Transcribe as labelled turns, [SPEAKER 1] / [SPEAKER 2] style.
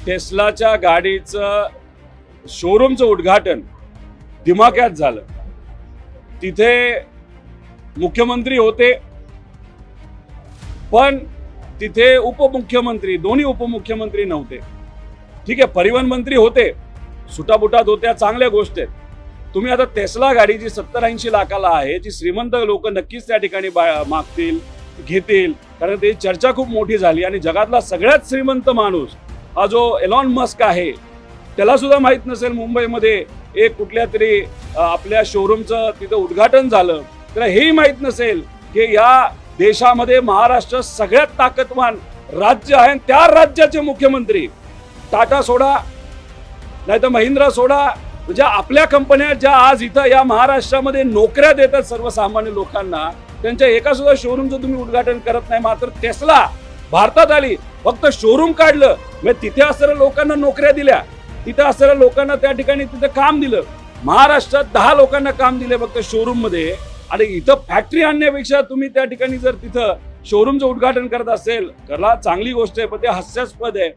[SPEAKER 1] टेस्लाच्या गाडीचं शोरूमचं उद्घाटन दिमाक्यात झालं. तिथे मुख्यमंत्री होते, पण तिथे उपमुख्यमंत्री, दोन्ही उपमुख्यमंत्री नव्हते. ठीक आहे, परिवहन मंत्री होते, सुटाबुटात होत्या, चांगल्या गोष्टी आहेत. तुम्ही आता टेस्ला गाडी जी 70-80 लाखाला आहे, जी श्रीमंत लोक नक्कीच त्या ठिकाणी मागतील, घेतील, कारण त्याची चर्चा खूप मोठी झाली. आणि जगातला सगळ्यात श्रीमंत माणूस हा जो एलॉन मस्क आहे, त्याला सुद्धा माहित नसेल मुंबईमध्ये एक कुठल्या तरी आपल्या शोरूमचं तिथं उद्घाटन झालं, तर हेही माहित नसेल की या देशामध्ये महाराष्ट्र सगळ्यात ताकदवान राज्य आहे. त्या राज्याचे मुख्यमंत्री, टाटा सोडा नाही तर महिंद्रा सोडा, ज्या आपल्या कंपन्या ज्या आज इथं या महाराष्ट्रामध्ये नोकऱ्या देतात सर्वसामान्य लोकांना, त्यांच्या एका सुद्धा शोरूमचं तुम्ही उद्घाटन करत नाही. मात्र टेस्ला भारतात आली, फक्त शोरूम काढलं, म्हणजे तिथे असणाऱ्या लोकांना नोकऱ्या दिल्या, तिथे असणाऱ्या लोकांना त्या ठिकाणी तिथे काम दिलं. महाराष्ट्रात 10 लोकांना काम दिले फक्त शोरूम मध्ये. आणि इथं फॅक्टरी आणण्यापेक्षा तुम्ही त्या ठिकाणी जर तिथं शोरूमचं उद्घाटन करत असेल, कला चांगली गोष्ट आहे, पण ते हास्यास्पद आहे.